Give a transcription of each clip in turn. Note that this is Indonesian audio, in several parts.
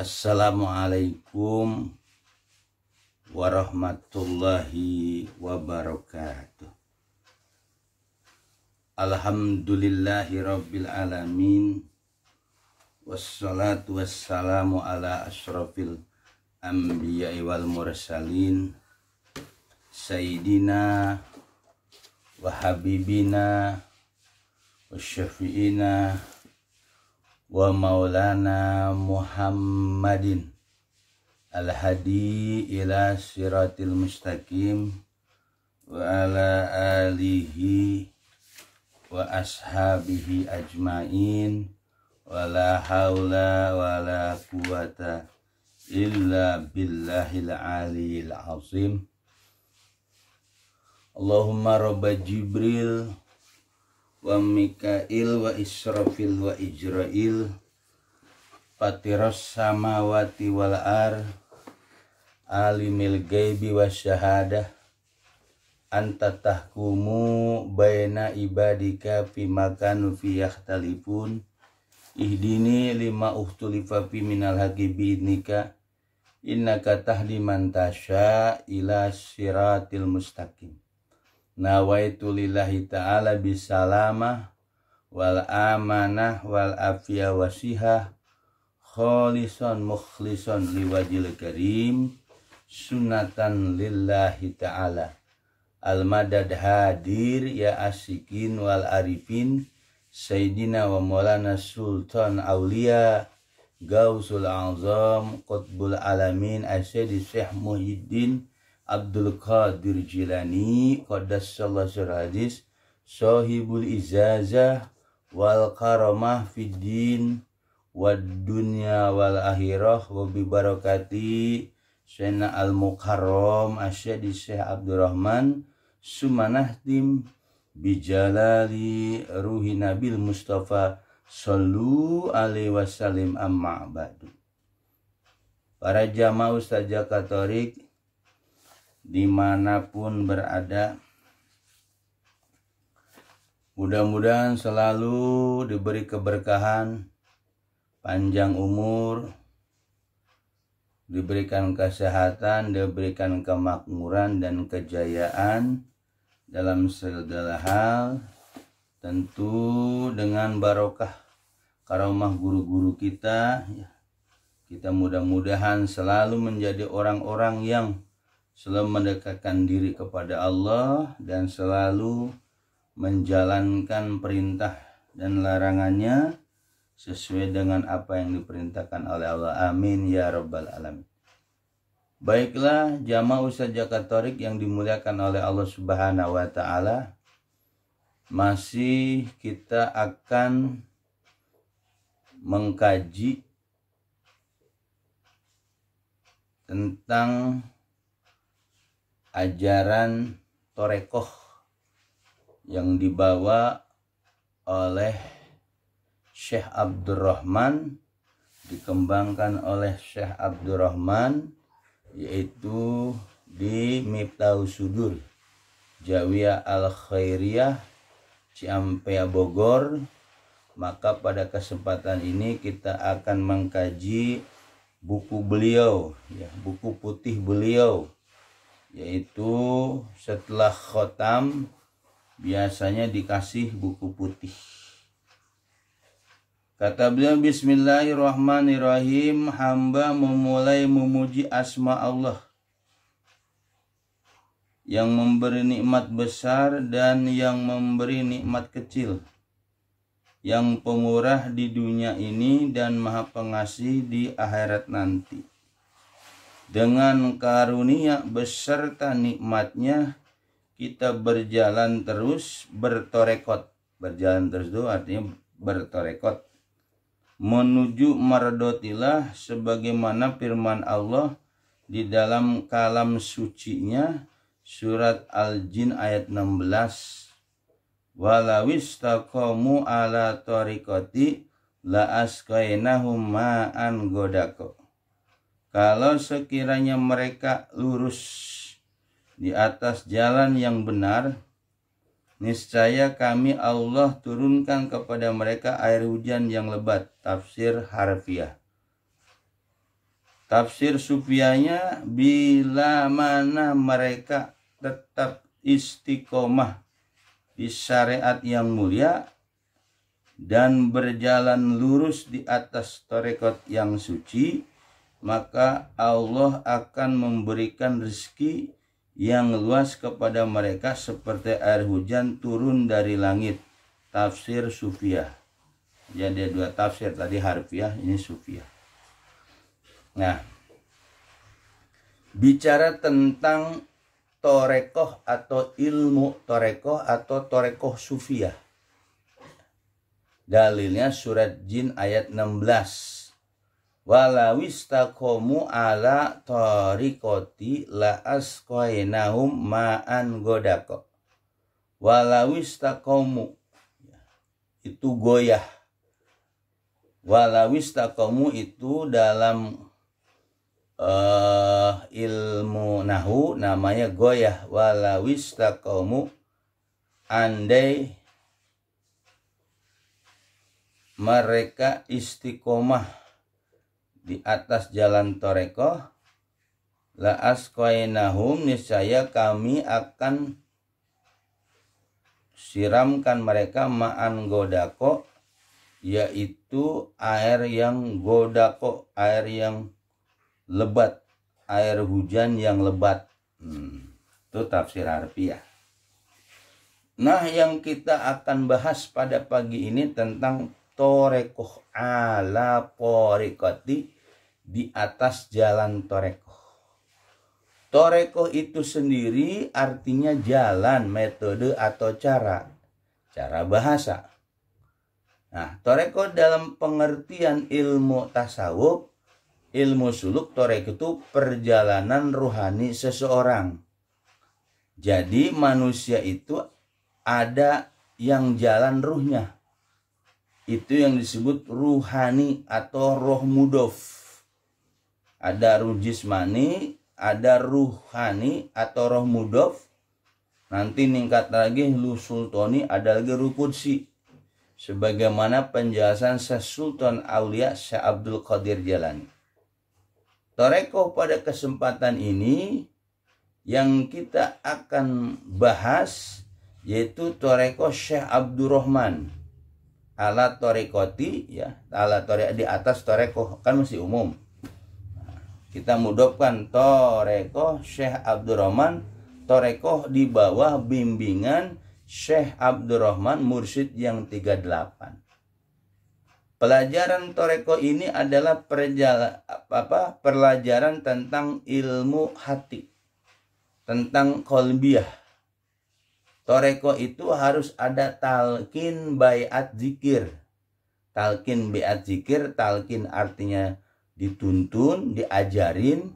Assalamualaikum warahmatullahi wabarakatuh. Alhamdulillahi rabbil alamin. Wassalatu wassalamu ala asyrafil anbiya'i wal mursalin. Sayyidina wa habibina wa syafi'ina wa maulana Muhammadin al-hadi ila siratil mustaqim wa ala alihi wa ashabihi ajmain wa la hawla wa la quwata illa billahil aliyil azim. Allahumma rabba Jibril wa Mikail wa Israfil wa Ijrail Fatiras samawati wal ar alimil ghaibi wasyahadah anta tahkumu baina ibadika fima kanu fi yakhtalifun ihdini lima ukhtulifa fi minal haqqi bi'idnika innaka tahdi man tasya ila siratil mustaqim. Nawaitu lillahi ta'ala bisalamah wal amanah wal afiyah wasihah kholisan mukhlison liwajil karim sunatan lillahi ta'ala al-madad hadir ya asikin wal arifin sayyidina wa maulana sultan awliya gausul azam qutbul alamin asyidi syekh Muhyiddin Abdul Qadir Jilani Qaddasallahu sirradis Sohibul Izazah Wal Karamah Fiddin Wad Dunya Wal Akhirah Wabi Barakati Sayyidina Al-Mukarram Asyadi Syekh Abdurrahman Sumanahtim Bijalali Ruhi Nabil Mustafa Sallu alaihi wasallim amma ba'du. Para jamaah Ustadzah Katolik dimanapun berada, mudah-mudahan selalu diberi keberkahan, panjang umur, diberikan kesehatan, diberikan kemakmuran dan kejayaan dalam segala hal, tentu dengan barokah karomah guru-guru kita. Kita mudah-mudahan selalu menjadi orang-orang yang selalu mendekatkan diri kepada Allah dan selalu menjalankan perintah dan larangannya sesuai dengan apa yang diperintahkan oleh Allah. Amin ya rabbal alamin. Baiklah jamaah Ustadzah Katolik yang dimuliakan oleh Allah Subhanahu wa taala, masih kita akan mengkaji tentang ajaran Torekoh yang dibawa oleh Syekh Abdurrahman, dikembangkan oleh Syekh Abdurrahman, yaitu di Miftahus Sudur Jawiyah Al-Khairiyah Ciampea Bogor. Maka pada kesempatan ini kita akan mengkaji buku beliau, buku putih beliau, yaitu setelah khotam biasanya dikasih buku putih. Kata beliau, bismillahirrahmanirrahim, hamba memulai memuji asma Allah yang memberi nikmat besar dan yang memberi nikmat kecil, yang pemurah di dunia ini dan maha pengasih di akhirat nanti. Dengan karunia beserta nikmatnya kita berjalan terus bertorekot. Berjalan terus itu artinya bertorekot menuju mardotillah, sebagaimana firman Allah di dalam kalam sucinya surat Al-Jin ayat 16. Walawistaqamu ala tariqati la asqainahum ma'an godako. Kalau sekiranya mereka lurus di atas jalan yang benar, niscaya kami Allah turunkan kepada mereka air hujan yang lebat. Tafsir harfiah. Tafsir sufianya, bila mana mereka tetap istiqomah di syariat yang mulia dan berjalan lurus di atas tarekat yang suci, maka Allah akan memberikan rezeki yang luas kepada mereka seperti air hujan turun dari langit. Tafsir Sufiyah. Jadi dua tafsir, tadi harfiah, ini Sufiyah. Nah, bicara tentang torekoh atau ilmu torekoh atau torekoh Sufiyah. Dalilnya surat Jin ayat 16. Walawistaqomu ala tariqati la asqainahum ma'an godako. Walawistaqomu itu goyah. Walawistaqomu itu dalam ilmu nahu namanya goyah. Walawistaqomu, andai mereka istiqomah di atas jalan torekoh, la asqainahum, niscaya kami akan siramkan mereka ma'an godako, yaitu air yang godako, air yang lebat, air hujan yang lebat. Itu tafsir harfiah. Nah, yang kita akan bahas pada pagi ini tentang torekoh ala porikoti, di atas jalan torekoh. Torekoh itu sendiri artinya jalan, metode atau cara bahasa. Nah, torekoh dalam pengertian ilmu tasawuf, ilmu suluk, torekoh itu perjalanan ruhani seseorang. Jadi manusia itu ada yang jalan ruhnya. Itu yang disebut ruhani atau roh mudof. Ada ruh jismani, ada ruhani atau roh mudof. Nanti ningkat lagi ruh sultani, ada lagi ruh qudsi. Sebagaimana penjelasan Syekh Sultan Aulia Syekh Abdul Qadir Jalani. Torekoh pada kesempatan ini yang kita akan bahas yaitu torekoh Syekh Abdurrahman ala torekoti, ya, ala torekoh di atas torekoh kan masih umum. Kita mudofkan torekoh Syekh Abdurrahman, torekoh di bawah bimbingan Syekh Abdurrahman mursyid yang 38. Pelajaran torekoh ini adalah pelajaran tentang ilmu hati, tentang qalbiyah. Torekoh itu harus ada talqin baiat zikir. Talqin baiat zikir, talqin artinya dituntun, diajarin.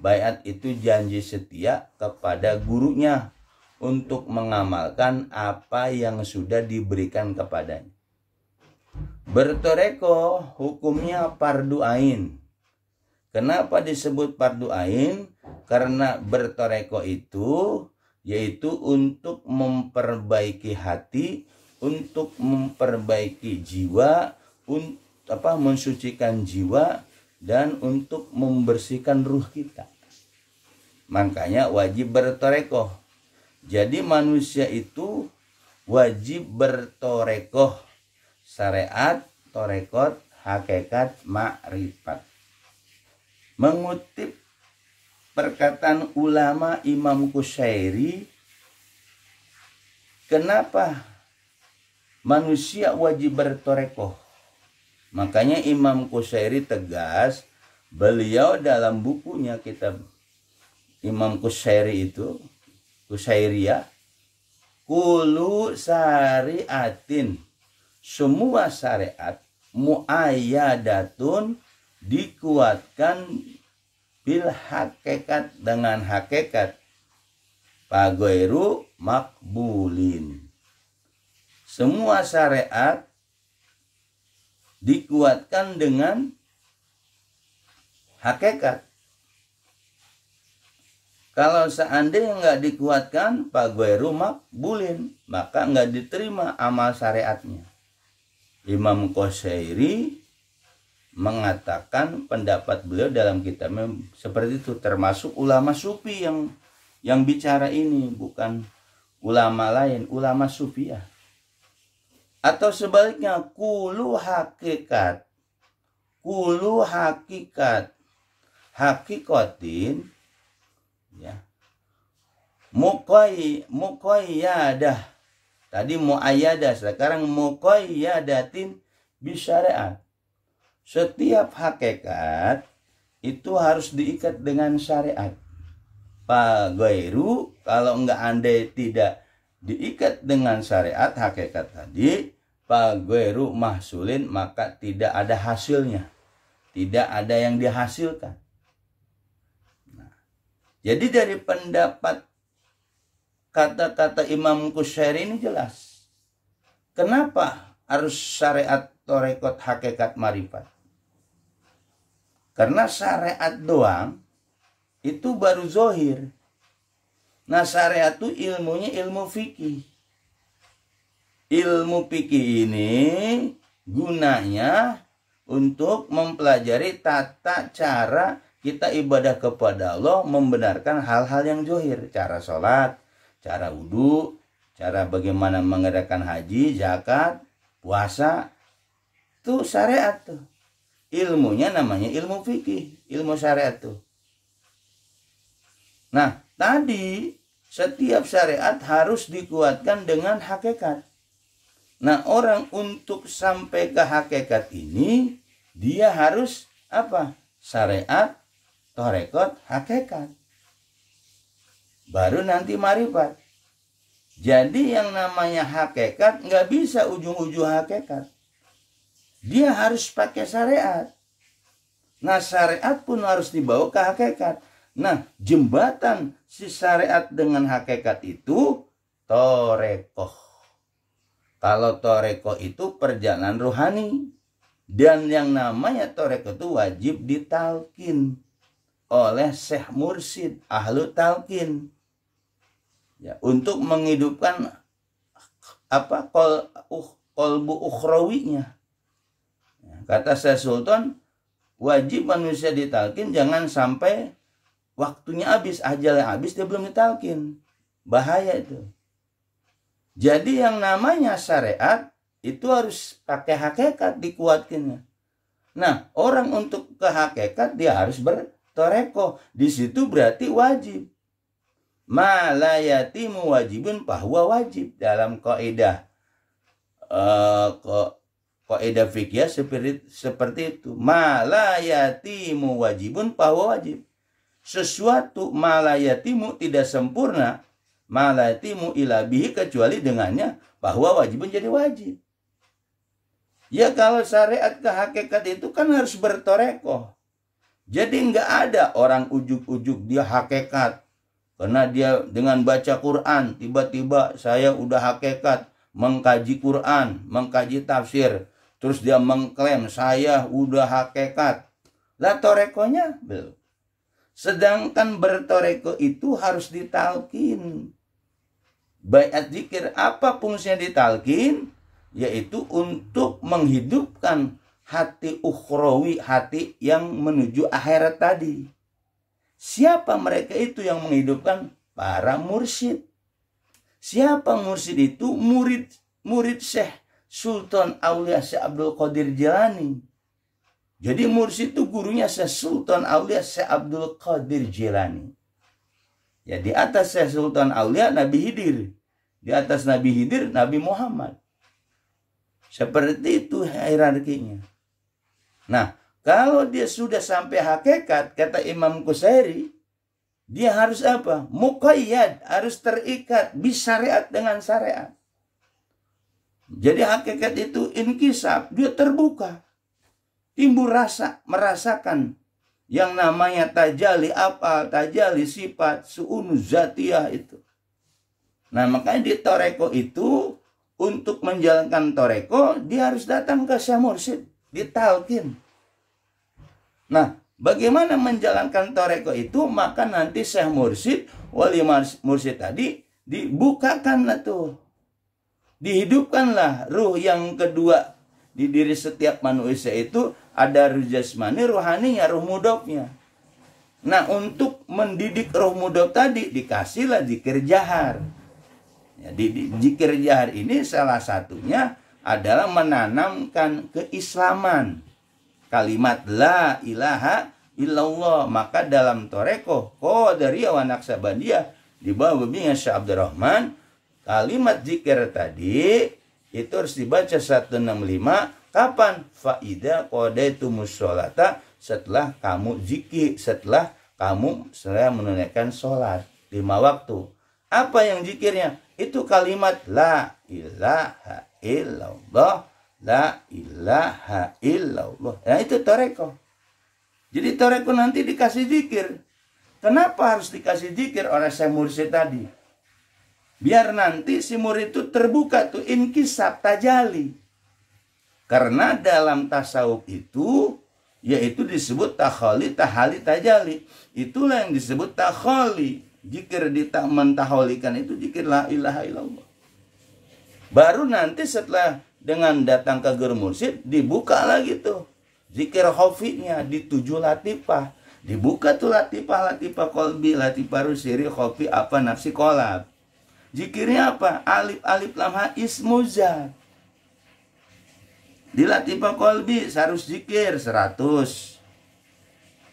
Baiat itu janji setia kepada gurunya untuk mengamalkan apa yang sudah diberikan kepadanya. Bertorekoh hukumnya fardu ain. Kenapa disebut fardu ain? Karena bertorekoh itu yaitu untuk memperbaiki hati, untuk memperbaiki jiwa, mensucikan jiwa, dan untuk membersihkan ruh kita. Makanya wajib bertorekoh. Jadi manusia itu wajib bertorekoh. Syariat, torekot, hakikat, ma'rifat. Mengutip perkataan ulama Imam Qushairi, kenapa manusia wajib bertorekoh? Makanya Imam Qushairi tegas, beliau dalam bukunya kitab Imam Qushairi itu, Qushairiyah, kulu syariatin, semua syariat muayyadatun, dikuatkan bil hakikat, dengan hakikat, pagoiru makbulin. Semua syariat dikuatkan dengan hakikat. Kalau seandainya nggak dikuatkan pagoiru makbulin, maka nggak diterima amal syariatnya. Imam Qushairi mengatakan pendapat beliau dalam kitabnya seperti itu, termasuk ulama sufi yang bicara ini, bukan ulama lain, ulama sufiah. Atau sebaliknya, kulu hakikat hakikotin, ya, muqayyadah. Tadi muayyadah, sekarang muqayyadatin bisyariat. Setiap hakikat itu harus diikat dengan syariat. Pagairu, kalau enggak andai tidak diikat dengan syariat hakikat tadi, pagairu mahsulin, maka tidak ada hasilnya, tidak ada yang dihasilkan. Nah, jadi dari pendapat kata-kata Imam Kusyairi ini jelas. Kenapa harus syariat torekot hakikat marifat? Karena syariat doang itu baru zohir. Nah, syariat itu ilmunya ilmu fikih. Ilmu fikih ini gunanya untuk mempelajari tata cara kita ibadah kepada Allah, membenarkan hal-hal yang zohir. Cara sholat, cara wudhu, cara bagaimana mengadakan haji, zakat, puasa. Itu syariat tuh. Ilmunya namanya ilmu fikih, ilmu syariat tuh. Nah, tadi setiap syariat harus dikuatkan dengan hakikat. Nah, orang untuk sampai ke hakikat ini, dia harus apa? Syariat, torekot, hakikat. Baru nanti marifat. Jadi yang namanya hakikat nggak bisa ujung-ujung hakikat. Dia harus pakai syariat. Nah, syariat pun harus dibawa ke hakikat. Nah, jembatan si syariat dengan hakikat itu torekoh. Kalau torekoh itu perjalanan rohani. Dan yang namanya torekoh itu wajib ditalkin oleh Syekh Mursyid, ahlu talkin. Ya, untuk menghidupkan apa kolbu ukhrawinya. Kata Syekh Sultan, wajib manusia ditalkin, jangan sampai waktunya habis, ajalnya habis, dia belum ditalkin. Bahaya itu. Jadi yang namanya syariat itu harus pakai hakikat dikuatkannya. Nah, orang untuk ke hakikat dia harus bertorekoh. Di situ berarti wajib. Ma la yatimu wajibun bahwa wajib. Dalam kaidah kaidah fikih seperti itu. Ma la yatimu wajibun bahwa wajib. Sesuatu ma la yatimu tidak sempurna, ma la yatimu ila bihi, kecuali dengannya, bahwa wajibun jadi wajib. Ya, kalau syariat ke hakikat itu kan harus bertorekoh. Jadi nggak ada orang ujuk-ujuk dia hakikat. Karena dia dengan baca Quran, tiba-tiba saya udah hakikat, mengkaji Quran, mengkaji tafsir. Terus dia mengklaim saya udah hakikat. Lah torekohnya belum. Sedangkan bertoreko itu harus ditalkin. Baiat zikir, apa fungsinya ditalkin? Yaitu untuk menghidupkan hati ukhrawi, hati yang menuju akhirat tadi. Siapa mereka itu yang menghidupkan? Para mursyid. Siapa mursyid itu? Murid Syekh Sultan Aulia Syekh Abdul Qadir Jilani. Jadi mursyid itu gurunya Syekh Sultan Aulia Syekh Abdul Qadir Jilani. Ya, di atas Syekh Sultan Aulia Nabi Khidir. Di atas Nabi Khidir Nabi Muhammad. Seperti itu hierarkinya. Nah, kalau dia sudah sampai hakikat, kata Imam Kusyairi, dia harus apa? Muqayyad, harus terikat bisyariat dengan syariat. Jadi hakikat itu inkisab, dia terbuka. Timbul rasa, merasakan yang namanya tajali apa, tajali sifat, su'unu zatiyah itu. Nah, makanya di toreko itu, untuk menjalankan toreko, dia harus datang ke Syekh Mursyid, ditalkin. Nah, bagaimana menjalankan toreko itu? Maka nanti Syekh Mursyid, wali mursyid tadi, dibukakanlah tuh. Dihidupkanlah ruh yang kedua di diri setiap manusia itu ada ruh jasmani, rohaninya, ruh mudhofnya. Nah, untuk mendidik roh mudhof tadi dikasihlah zikir jahar. Ya, zikir jahar ini salah satunya adalah menanamkan keislaman. Kalimat la ilaha illallah. Maka dalam Torekoh Qadariyah wa Naqsabandiyah di bawah bimbingan Syekh Abdurrahman, kalimat zikir tadi itu harus dibaca 165. Kapan? Faida qadaitumus sholata, setelah kamu zikir, setelah kamu menunaikan sholat 5 waktu. Apa yang zikirnya? Itu kalimat la ilaha illallah, la ilaha illallah. Nah, itu Torekoh. Jadi Torekoh nanti dikasih zikir. Kenapa harus dikasih zikir oleh Syekh Mursyid tadi? Biar nanti si murid itu terbuka tuh inkisab tajali. Karena dalam tasawuf itu yaitu disebut takhali, tahali, tajali. Itulah yang disebut takhali. Zikir mentaholikan itu zikir la ilaha illallah. Baru nanti setelah dengan datang ke guru mursyid dibuka lagi tuh zikir khofinya di 7 latifah. Dibuka tuh latifah kolbi, latifah rusiri, khofi, apa, nafsi, kolab. Zikirnya apa? Alif, alif, lam, ha, ismu zat. Di latifah kolbi harus zikir 100.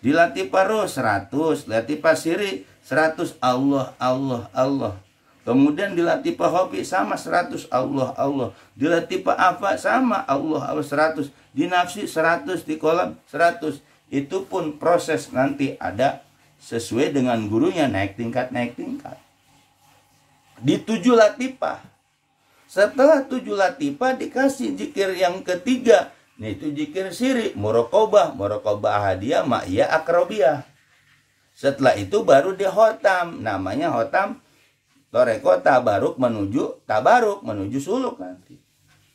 Di latifah ruh 100. Latifah siri 100. Allah, Allah, Allah. Kemudian di latifah khofi sama 100. Allah, Allah. Di latifah afa sama Allah, Allah 100. Di nafsi 100. Di kolab 100. Itu pun proses nanti ada sesuai dengan gurunya, naik tingkat. Di 7 latifah. Setelah 7 latifah dikasih zikir yang ketiga. Nah, itu zikir siri, muraqabah ahadiyah, ma'iyah, akrobiyah. Setelah itu baru dihotam. Namanya hotam Torekoh tabaruk menuju suluk nanti.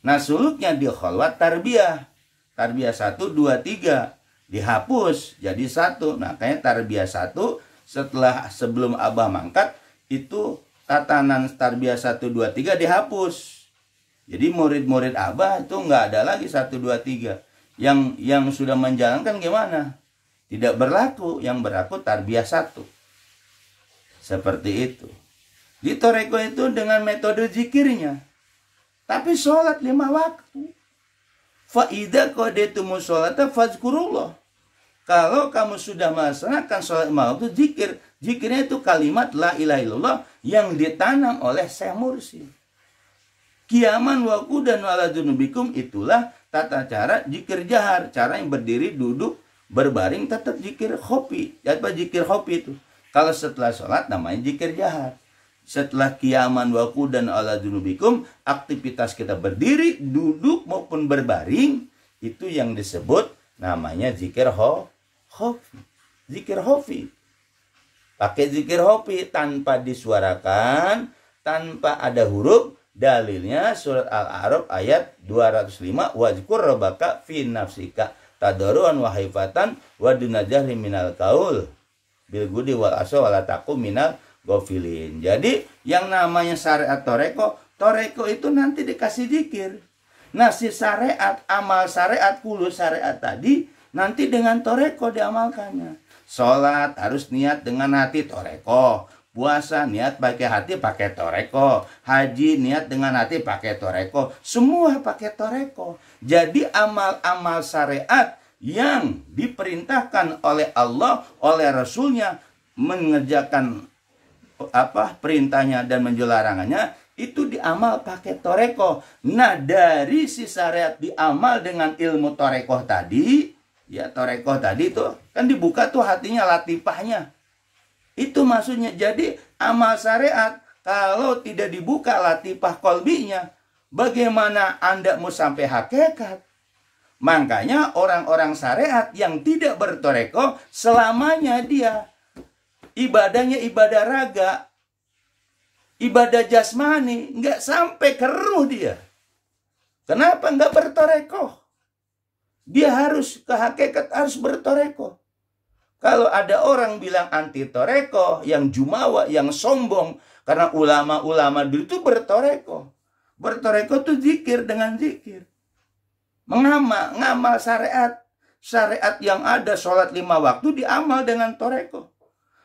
Nah, suluknya di khalwat tarbiyah. Tarbiyah 1, 2, 3. Dihapus jadi 1. Nah, kayak tarbiyah 1 sebelum Abah mangkat itu tatanan tarbiyah 1, 2, 3 dihapus. Jadi murid-murid Abah itu nggak ada lagi 1, 2, 3. Yang sudah menjalankan gimana? Tidak berlaku. Yang berlaku tarbiyah 1. Seperti itu. Di Torekoh itu dengan metode zikirnya. Tapi sholat 5 waktu. Fa'idha qadaytumus sholata fazkurullah. Kalau kamu sudah melaksanakan sholat 5 waktu, zikir. Zikirnya itu kalimat la ilaha illallah yang ditanam oleh Syekh Mursyid. Qiyaman wa qu'udan wa ala junubikum, itulah tata cara zikir jahar. Cara yang berdiri, duduk, berbaring tetap zikir khofi. Apa zikir khofi itu? Kalau setelah sholat namanya zikir jahar. Setelah qiyaman wa qu'udan wa ala junubikum, aktivitas kita berdiri, duduk maupun berbaring, itu yang disebut namanya zikir khofi. Zikir khofi. Pakai zikir khofi tanpa disuarakan, tanpa ada huruf. Dalilnya surat Al-A'raf ayat 205, wazkur rabbaka fi nafsika tadarruan wa haifatan wa dunajahri minal qaul bil gudi wal aswa wala taqum minal ghafilin. Jadi yang namanya syariat Torekoh itu nanti dikasih zikir. Nah, si syariat, amal syariat, kulu syariat tadi nanti dengan Torekoh diamalkannya. Sholat harus niat dengan hati Torekoh. Puasa niat pakai hati pakai Torekoh. Haji niat dengan hati pakai Torekoh. Semua pakai Torekoh. Jadi amal-amal syariat yang diperintahkan oleh Allah, oleh Rasulnya, mengerjakan perintahnya dan menjelarangannya, itu diamal pakai Torekoh. Nah, dari si syariat diamal dengan ilmu Torekoh tadi, ya Torekoh tadi tuh kan dibuka tuh hatinya, latifahnya. Itu maksudnya. Jadi amal syariat kalau tidak dibuka latifah kolbinya, bagaimana Anda mau sampai hakikat? Makanya orang-orang syariat yang tidak bertorekoh, selamanya dia ibadahnya ibadah raga, ibadah jasmani, nggak sampai ke ruh dia. Kenapa nggak bertorekoh? Dia harus ke hakikat, harus bertorekoh. Kalau ada orang bilang anti torekoh, yang jumawa, yang sombong, karena ulama-ulama dulu itu bertorekoh. Bertorekoh itu zikir dengan zikir. ngamal syariat. Syariat yang ada sholat 5 waktu diamal dengan toreko.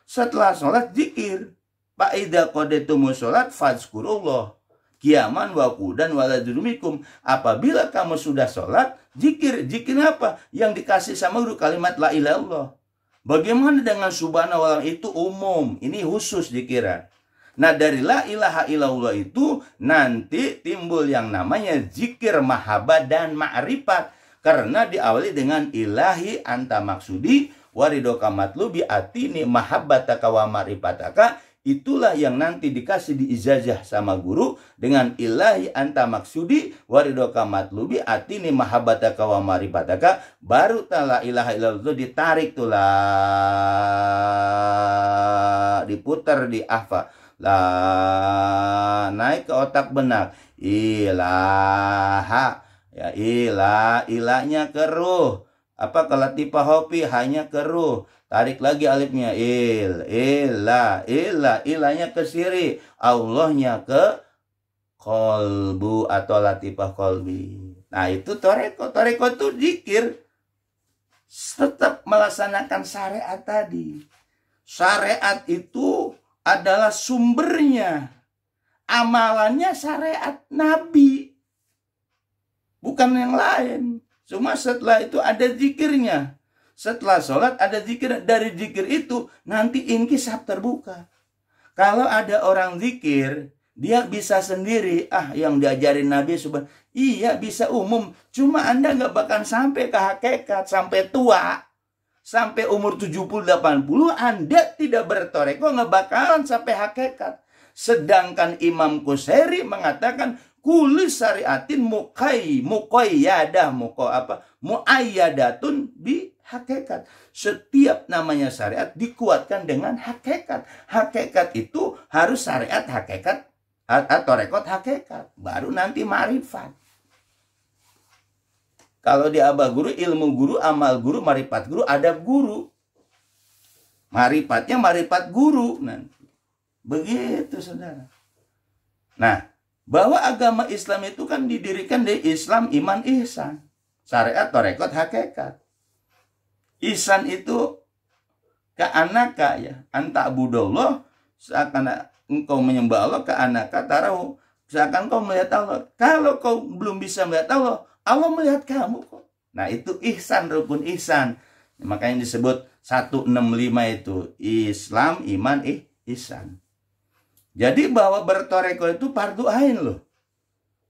Setelah sholat zikir. Fa'idha qadaytumus sholat fadzkurullah qiyaman wa qu'udan wa ala junubikum. Apabila kamu sudah sholat, zikir. Zikir apa? Yang dikasih sama guru kalimat la ilaha illallah. Bagaimana dengan subhanallah? Itu umum. Ini khusus zikiran. Nah, dari la ilaha illallah itu nanti timbul yang namanya zikir mahabbah dan ma'rifat. Karena diawali dengan ilahi anta maksudi waridoka matlubi atini mahabbataka wa ma'rifataka. Itulah yang nanti dikasih di ijazah sama guru dengan ilahi anta maksudi waridoka matlubi atini mahabbataka wa ma'rifataka. Baru la ilaha illallah itu ditarik tuh lah, diputar di ahfa. Lah, naik ke otak benak. Ilaha. Ya, ilahnya keruh. Apa kalau tipe hopi hanya keruh. Tarik lagi alifnya. Ilahnya ke siri. Allahnya ke kolbu atau latifah kolbi. Nah, itu toreko. Toreko itu zikir. Tetap melaksanakan syariat tadi. Syariat itu adalah sumbernya. Amalannya syariat Nabi. Bukan yang lain. Cuma setelah itu ada zikirnya. Setelah sholat ada zikir. Dari zikir itu nanti inkisab terbuka. Kalau ada orang zikir, dia bisa sendiri. Yang diajarin Nabi subhanallah. Iya, bisa umum. Cuma Anda nggak bakal sampai ke hakikat. Sampai tua. Sampai umur 70-80. Anda tidak bertoreko, nggak bakalan sampai hakikat. Sedangkan Imam Qushairi mengatakan kulli syariatin muayyadatun bi hakikat. Setiap namanya syariat dikuatkan dengan hakikat. Hakikat itu harus syariat hakikat atau rekod hakikat. Baru nanti ma'rifat. Kalau di abah guru, ilmu guru, amal guru, ma'rifat guru, adab guru. Ma'rifatnya ma'rifat guru nanti. Begitu, saudara. Nah, bahwa agama Islam itu kan didirikan dari Islam, iman, ihsan. Syariat, torekot, hakikat. Ihsan itu ka'anaka ya. Anta abudullah, seakan engkau menyembah Allah, ka'anaka tarahu. Seakan kau melihat Allah. Kalau kau belum bisa melihat Allah, Allah melihat kamu kok. Nah, itu ihsan, rukun ihsan. Makanya disebut 165 itu. Islam, iman, ihsan. Jadi bahwa bertoreko itu fardu ain loh.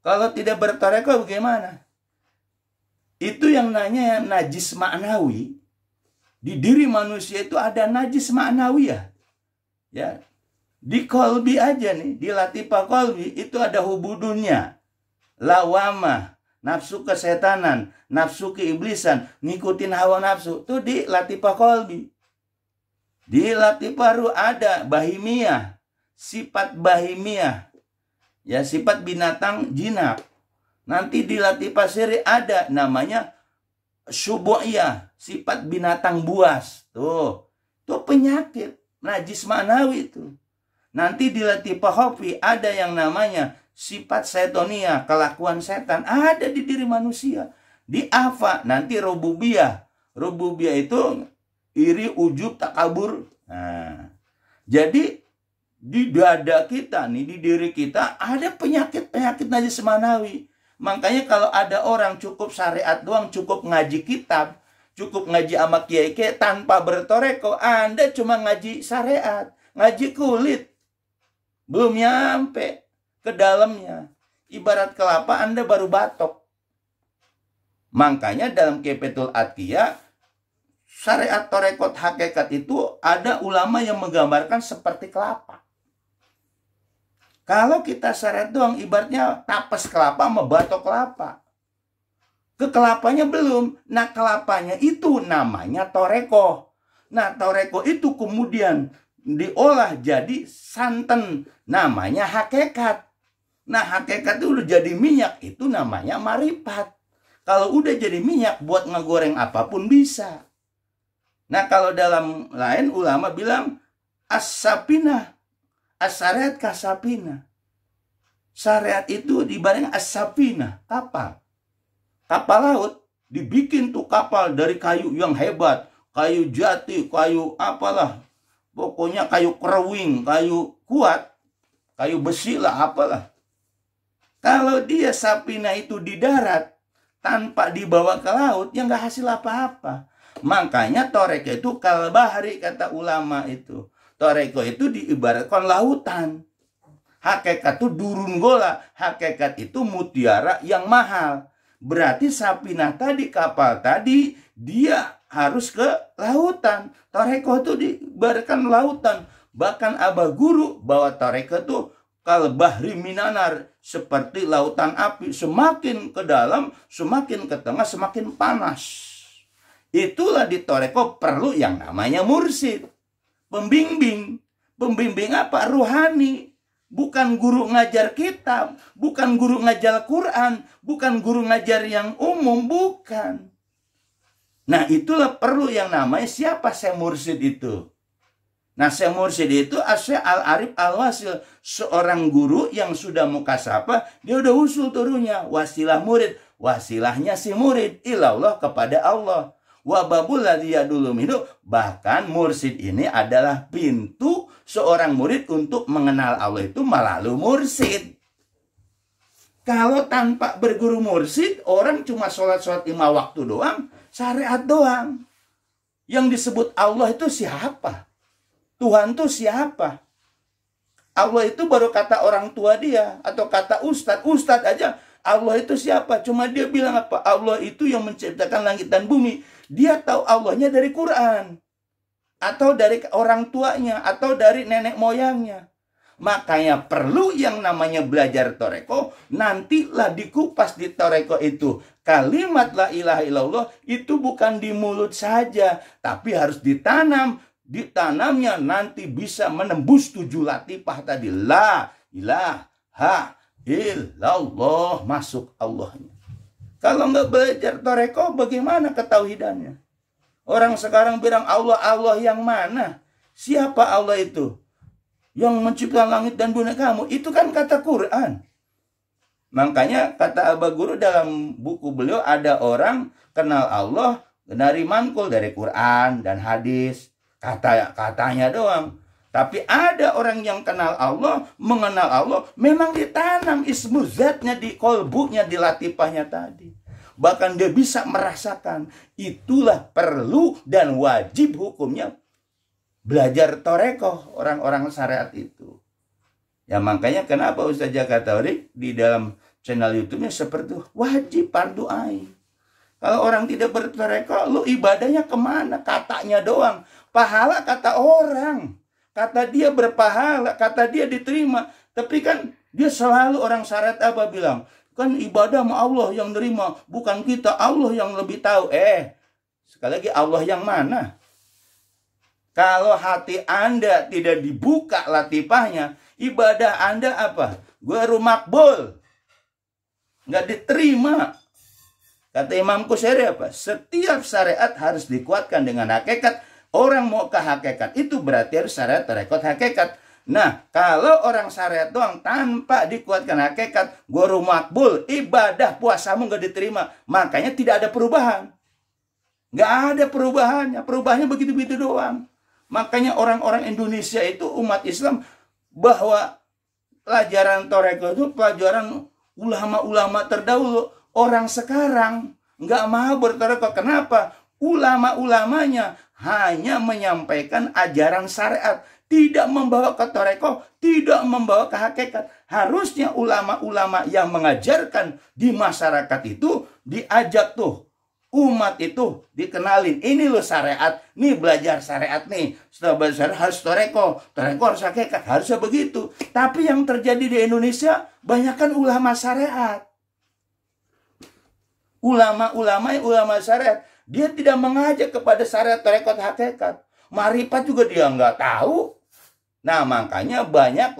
Kalau tidak bertoreko bagaimana? Itu yang nanya najis maknawi. Di diri manusia itu ada najis maknawi ya. Ya. Di kolbi aja nih, di latifah kolbi itu ada hubudunnya. Lawamah, nafsu kesetanan, nafsu keiblisan, ngikutin hawa nafsu. Itu di latifah kolbi. Di latifah ruh ada bahimiyah. Sifat bahimiyah, ya sifat binatang jinak. Nanti di latifah siri ada namanya syubu'iyah, sifat binatang buas. Tuh penyakit najis ma'nawi itu. Nanti di latifah hofi ada yang namanya sifat setonia, kelakuan setan, ada di diri manusia. Di afa nanti rububiyah. Rububiyah itu iri, ujub, takabur. Nah, jadi di dada kita nih, di diri kita ada penyakit-penyakit najis manawi. Makanya kalau ada orang cukup syariat doang, cukup ngaji kitab, cukup ngaji sama kiai tanpa bertoreko, Anda cuma ngaji syariat, ngaji kulit. Belum nyampe ke dalamnya. Ibarat kelapa Anda baru batok. Makanya dalam Kifayatul Atqiyah, syariat torekot hakikat itu ada ulama yang menggambarkan seperti kelapa. Kalau kita syariat doang, ibaratnya tapas kelapa sama batok kelapa. Ke kelapanya belum. Nah, kelapanya itu namanya toreko. Nah, toreko itu kemudian diolah jadi santan. Namanya hakikat. Nah, hakikat itu udah jadi minyak. Itu namanya ma'rifat. Kalau udah jadi minyak, buat ngegoreng apapun bisa. Nah, kalau dalam lain ulama bilang as-sapinah. As-syariat kasapina. Syariat itu dibareng as-sapinah, kapal. kapal laut. Dibikin tuh kapal dari kayu yang hebat, kayu jati, kayu apalah, pokoknya kayu keruing, kayu kuat, kayu besi lah apalah. Kalau dia Safinah itu di darat tanpa dibawa ke laut, ya nggak hasil apa-apa. Makanya toreko itu kalbahari, kata ulama itu. Toreko itu diibaratkan lautan. Hakikat itu durun gola, hakikat itu mutiara yang mahal. Berarti Safinah tadi, kapal tadi, dia harus ke lautan. Toreko itu diibaratkan lautan. Bahkan Abah Guru bawa toreko itu kalbahri minanar, seperti lautan api. Semakin ke dalam, semakin ke tengah, semakin panas. Itulah di toreko perlu yang namanya mursyid, pembimbing. Pembimbing apa? Ruhani. Bukan guru ngajar kitab, bukan guru ngajar Quran, bukan guru ngajar yang umum, bukan. Nah, itulah perlu yang namanya siapa Syekh Mursyid itu. Nah, Syekh Mursyid itu Syekh Al-Arif Al-Wasil, seorang guru yang sudah mukasabah, dia udah usul turunnya, wasilah murid, wasilahnya si murid ilallah, kepada Allah. Wababul ladzi yadullu minhu, bahkan mursyid ini adalah pintu seorang murid untuk mengenal Allah itu melalui mursyid. Kalau tanpa berguru mursyid, orang cuma sholat 5 waktu doang, syariat doang. Yang disebut Allah itu siapa? Tuhan itu siapa? Allah itu baru kata orang tua dia, atau kata ustadz. Ustadz aja, Allah itu siapa? Cuma dia bilang apa? Allah itu yang menciptakan langit dan bumi. Dia tahu Allahnya dari Quran, atau dari orang tuanya, atau dari nenek moyangnya. Makanya perlu yang namanya belajar toreko. Nantilah dikupas di toreko itu. Kalimat la ilaha illallah itu bukan di mulut saja, tapi harus ditanam. Ditanamnya nanti bisa menembus 7 latifah tadi. La ilaha illallah, masuk Allahnya. Kalau nggak belajar toreko, bagaimana ketauhidannya? Orang sekarang bilang Allah, Allah yang mana? Siapa Allah itu? Yang menciptakan langit dan bumi kamu. Itu kan kata Quran. Makanya kata Abah Guru dalam buku beliau, ada orang kenal Allah dari manqul, dari Quran dan hadis. Katanya doang. Tapi ada orang yang kenal Allah, mengenal Allah, memang ditanam ismu zatnya di kolbunya, di latifahnya tadi. Bahkan dia bisa merasakan. Itulah perlu dan wajib hukumnya belajar toreko orang-orang syariat itu. Ya makanya kenapa Ustaz Jaka Taufik di dalam channel YouTube-nya seperti itu, wajib fardu ain. Kalau orang tidak bertoreko, lu ibadahnya kemana? Katanya doang. Pahala kata orang. Kata dia berpahala, kata dia diterima. Tapi kan dia selalu, orang syariat apa bilang, kan ibadah sama Allah yang nerima, bukan kita, Allah yang lebih tahu. Sekali lagi, Allah yang mana? Kalau hati Anda tidak dibuka latifahnya, ibadah Anda apa? Ghairu makbul, nggak diterima. Kata Imam Qusyayri apa? Setiap syariat harus dikuatkan dengan hakikat. Orang mau ke hakikat itu berarti harus syariat terekod hakikat. Nah, kalau orang syariat doang tanpa dikuatkan hakikat, ghairu makbul, ibadah puasamu nggak diterima. Makanya tidak ada perubahan. Nggak ada perubahannya. Perubahannya begitu-begitu doang. Makanya orang-orang Indonesia itu, umat Islam, bahwa pelajaran toreko itu pelajaran ulama-ulama terdahulu. Orang sekarang nggak mau bertoreko. Kenapa? Ulama-ulamanya hanya menyampaikan ajaran syariat, tidak membawa ke toreko, tidak membawa ke hakikat. Harusnya ulama-ulama yang mengajarkan di masyarakat itu diajak tuh umat itu, dikenalin, ini loh syariat, nih belajar syariat nih, setelah belajar harus toreko, toreko harus hakikat, harusnya begitu. Tapi yang terjadi di Indonesia banyakkan ulama syariat, ulama syariat. Dia tidak mengajak kepada syariat toreko hakikat. Marifat juga dia nggak tahu. Nah makanya banyak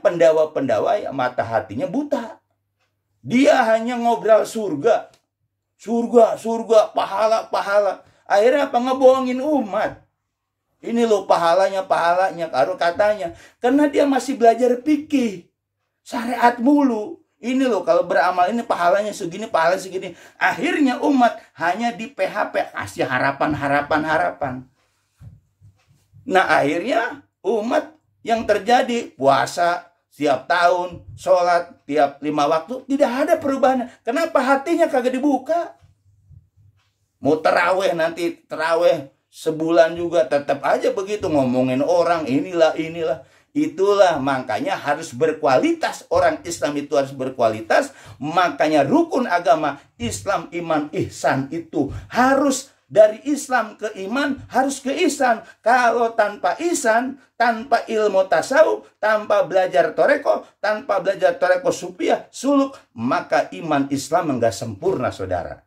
pendawa-pendawa yang mata hatinya buta. Dia hanya ngobrol surga, pahala. Akhirnya apa? Ngebohongin umat. Ini loh pahalanya, katanya. Karena dia masih belajar fikih, syariat mulu. Ini loh, kalau beramal ini pahalanya segini, pahalanya segini. Akhirnya umat hanya di PHP, kasih harapan. Nah akhirnya umat yang terjadi puasa setiap tahun, sholat tiap 5 waktu, tidak ada perubahan. Kenapa hatinya kagak dibuka? Mau terawih nanti, terawih sebulan juga tetap aja begitu, ngomongin orang inilah. Itulah makanya harus berkualitas. Orang Islam itu harus berkualitas. Makanya rukun agama Islam, iman, ihsan itu harus dari Islam ke iman, harus ke ihsan. Kalau tanpa ihsan, tanpa ilmu tasawuf, tanpa belajar toreko, tanpa belajar toreko supiah, suluk, maka iman Islam enggak sempurna, saudara.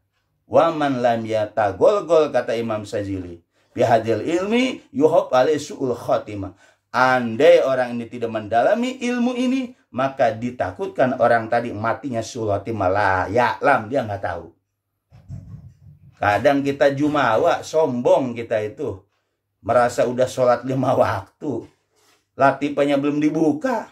Waman lam yatagolgol, kata Imam Syadzili, bihadil ilmi yuhab alaihi su'ul khotimah. Andai orang ini tidak mendalami ilmu ini, maka ditakutkan orang tadi matinya sulatimah la ya'lam, dia nggak tahu. Kadang kita jumawa, sombong kita itu, merasa udah sholat 5 waktu, latifahnya belum dibuka.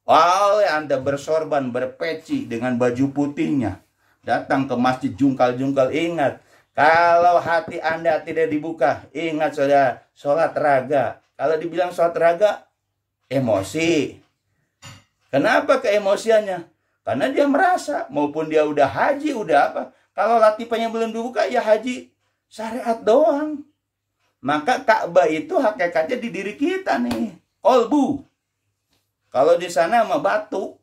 Anda bersorban, berpeci dengan baju putihnya, datang ke masjid jungkal-jungkal. Ingat, kalau hati Anda tidak dibuka, ingat saudara, sholat raga. Kalau dibilang sholat raga, emosi. Kenapa keemosiannya? Karena dia merasa, maupun dia udah haji, udah apa, kalau latifahnya belum dibuka, ya haji syariat doang. Maka Ka'bah itu hakikatnya di diri kita nih, kolbu. Kalau di sana sama batu.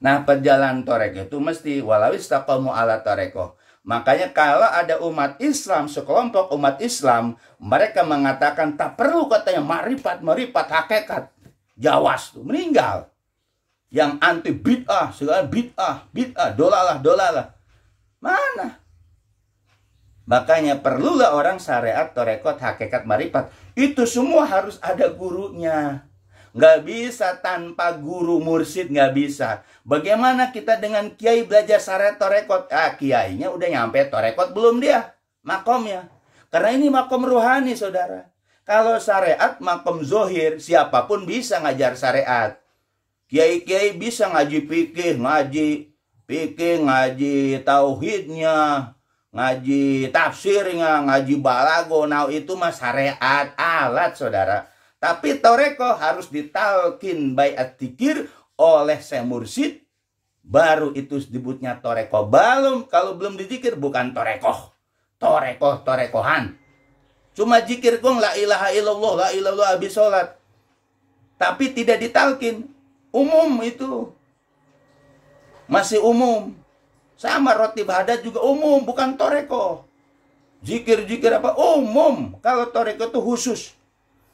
Nah, perjalanan torek itu mesti walawis taqamu ala toreko. Makanya kalau ada umat Islam, sekelompok umat Islam, mereka mengatakan tak perlu katanya marifat hakikat. Jawas tuh meninggal. Yang anti bid'ah, segala bid'ah, dolalah. Mana? Makanya perlulah orang syariat, torekot, hakikat, marifat. Itu semua harus ada gurunya. Nggak bisa tanpa guru mursyid, nggak bisa. Bagaimana kita dengan kiai belajar syariat torekot? Kiainya udah nyampe torekot belum dia? Makomnya. Karena ini makom ruhani, saudara. Kalau syariat, makom zohir, siapapun bisa ngajar syariat. Kiai-kiai bisa ngaji fikih, ngaji tauhidnya, ngaji tafsirnya, ngaji balago. Nah itu mah syariat, alat, saudara. Tapi toreko harus ditalkin bayat dzikir oleh Syekh Mursyid, baru itu disebutnya toreko. Kalau belum dizikir bukan torekoh. Torekohan. Cuma zikir gong la ilaha illallah habis sholat. Tapi tidak ditalkin. Umum itu. Masih umum. Sama roti hadat juga umum, bukan toreko. Zikir apa? Umum. Kalau toreko itu khusus.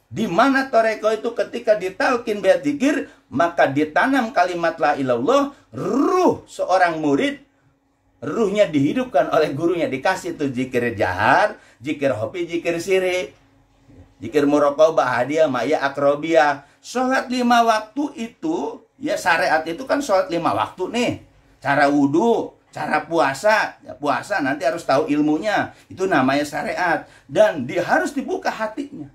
Di mana toreko itu ketika ditalkin biar zikir, maka ditanam kalimat la ilallah, ruh seorang murid, ruhnya dihidupkan oleh gurunya, dikasih tuh zikir jahar, zikir hobi, zikir siri, zikir muraqabah, hadiah, maya, akrobiyah. Sholat 5 waktu itu, ya syariat itu kan sholat 5 waktu nih. Cara wudhu, cara puasa, ya puasa nanti harus tahu ilmunya, itu namanya syariat. Dan dia harus dibuka hatinya.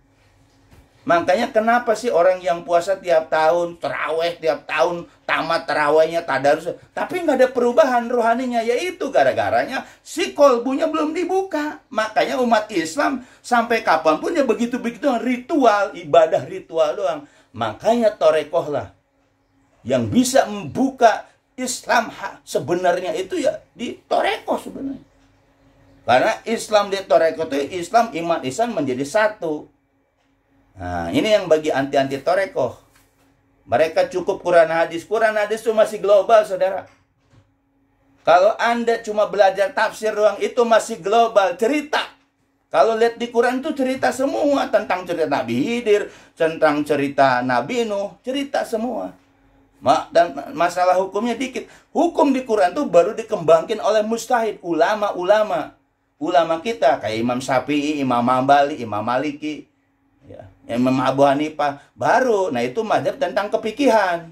Makanya kenapa sih orang yang puasa tiap tahun, terawih tiap tahun, tamat terawihnya, tadarus, tapi nggak ada perubahan rohaninya? Yaitu gara-garanya si kolbunya belum dibuka. Makanya umat Islam sampai kapanpun ya begitu-begitu ritual, ibadah ritual doang. Makanya torekoh lah yang bisa membuka Islam sebenarnya itu ya di torekoh sebenarnya. Karena Islam di torekoh itu Islam, iman, ihsan menjadi satu. Nah, ini yang bagi anti-anti torekoh. Mereka cukup Quran hadis. Quran hadis itu masih global, saudara. Kalau Anda cuma belajar tafsir doang, itu masih global, cerita. Kalau lihat di Quran itu cerita semua. Tentang cerita Nabi Khidir, tentang cerita Nabi Nuh, cerita semua. Dan masalah hukumnya dikit. Hukum di Quran itu baru dikembangkan oleh mujtahid, ulama-ulama. Ulama kita, kayak Imam Syafi'i, Imam Hambali, Imam Maliki, ya, Imam Abu Hanifah, baru. Nah itu mazhab tentang kepikihan.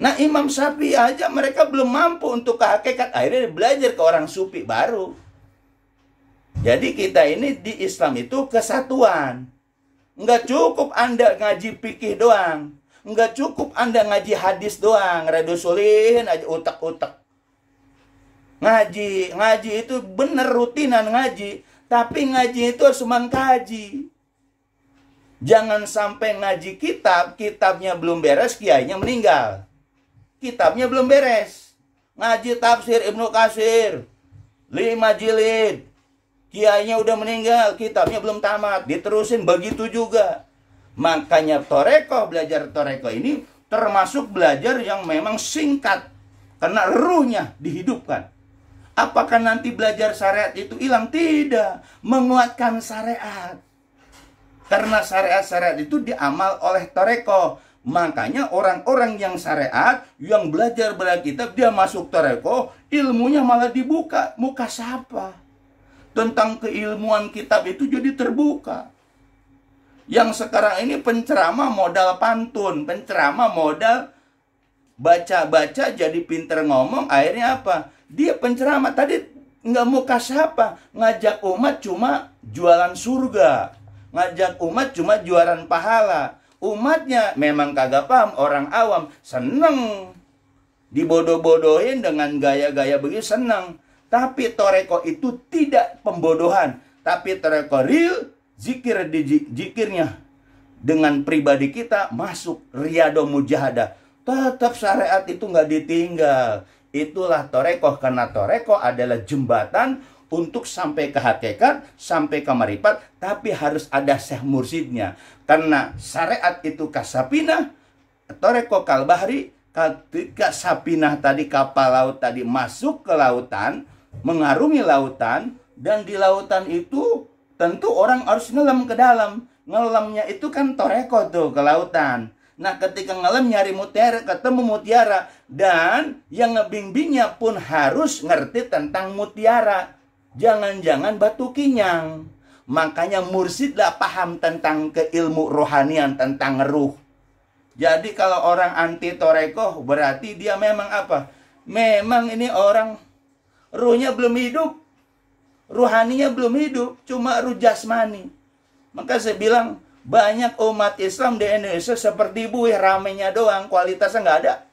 Nah Imam Syafi'i aja mereka belum mampu untuk ke hakikat, akhirnya belajar ke orang sufi baru. Jadi kita ini di Islam itu kesatuan. Nggak cukup Anda ngaji fikih doang. Nggak cukup Anda ngaji hadis doang, Riyadhus Shalihin aja utak-utak. Ngaji itu bener rutinan ngaji, tapi ngaji itu harus mengkaji. Jangan sampai ngaji kitabnya belum beres, kiainya meninggal. Kitabnya belum beres. Ngaji tafsir Ibnu Katsir 5 jilid. Kiainya udah meninggal, kitabnya belum tamat, diterusin begitu juga. Makanya belajar toreko ini termasuk belajar yang memang singkat, karena ruhnya dihidupkan. Apakah nanti belajar syariat itu hilang? Tidak. Menguatkan syariat. Karena syariat-syariat itu diamal oleh toreko. Makanya orang-orang yang syariat, yang belajar kitab, dia masuk toreko, ilmunya malah dibuka. Muka siapa? Tentang keilmuan kitab itu jadi terbuka. Yang sekarang ini penceramah modal pantun, penceramah modal baca-baca jadi pinter ngomong, akhirnya apa? Dia penceramah tadi nggak muka siapa, ngajak umat cuma jualan surga, ngajak umat cuma jualan pahala. Umatnya memang kagak paham, orang awam seneng dibodoh-bodohin dengan gaya-gaya begitu, seneng. Tapi toreko itu tidak pembodohan, tapi toreko real. Zikirnya dengan pribadi kita masuk riyadhah mujahadah. Tetap syariat itu nggak ditinggal. Itulah torekoh, karena torekoh adalah jembatan untuk sampai ke hakikat, sampai ke marifat, tapi harus ada syekh mursyidnya. Karena syariat itu kasapinah, torekoh kalbahri. Ketika sapinah tadi, kapal laut tadi masuk ke lautan, mengarungi lautan, dan di lautan itu tentu orang harus ngelam ke dalam. Ngelamnya itu kan toreko tuh ke lautan. Nah, ketika ngelam nyari mutiara, ketemu mutiara. Dan yang ngebimbingnya pun harus ngerti tentang mutiara. Jangan-jangan batu kinyang. Makanya mursyidlah paham tentang keilmu rohanian, tentang ruh. Jadi kalau orang anti toreko, berarti dia memang apa? Memang ini orang ruhnya belum hidup. Ruhaninya belum hidup, cuma ruh jasmani. Maka saya bilang, banyak umat Islam di Indonesia seperti buih, ramenya doang, kualitasnya nggak ada.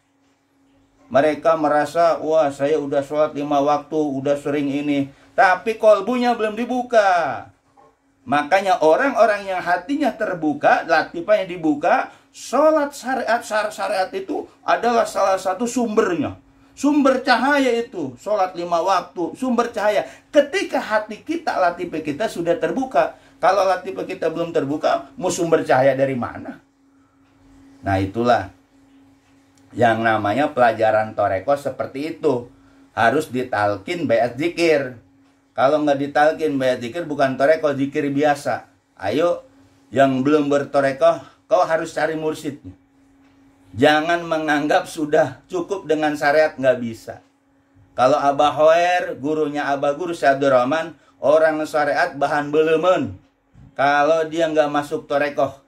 Mereka merasa, wah saya udah sholat 5 waktu, udah sering ini. Tapi kolbunya belum dibuka. Makanya orang-orang yang hatinya terbuka, latifahnya dibuka, sholat syariat itu adalah salah satu sumbernya. Sumber cahaya itu, sholat 5 waktu, sumber cahaya. Ketika hati kita, latifah kita sudah terbuka. Kalau latifah kita belum terbuka, mau sumber cahaya dari mana? Nah itulah yang namanya pelajaran toreko seperti itu. Harus ditalkin bayat zikir. Kalau nggak ditalkin bayat zikir bukan toreko, zikir biasa. Ayo, yang belum bertoreko, kau harus cari mursyidnya. Jangan menganggap sudah cukup dengan syariat, nggak bisa. Kalau Abah Hoer, gurunya Abah Guru Syabdur Rahman, orang syariat bahan belemen. Kalau dia nggak masuk torekoh.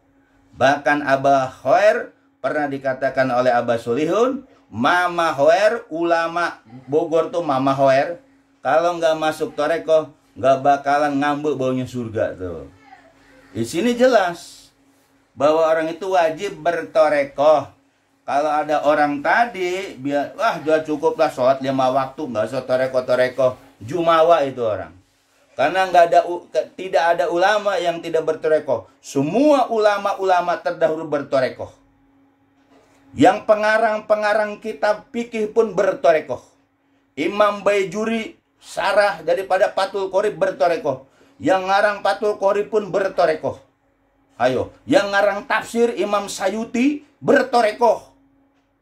Bahkan Abah Hoer pernah dikatakan oleh Abah Solihun, Mama Hoer, ulama Bogor tuh Mama Hoer. Kalau nggak masuk torekoh, nggak bakalan ngambek baunya surga tuh. Di sini jelas bahwa orang itu wajib bertorekoh. Kalau ada orang tadi, biar wah sudah cukuplah sholat 5 waktu, nggak usah toreko-toreko, jumawa itu orang. Karena tidak ada ulama yang tidak bertoreko. Semua ulama-ulama terdahulu bertoreko. Yang pengarang-pengarang kitab fikih pun bertoreko. Imam Baijuri sarah daripada Fathul Qorib bertoreko. Yang ngarang Fathul Qorib pun bertoreko. Ayo, yang ngarang tafsir Imam Sayuti bertoreko.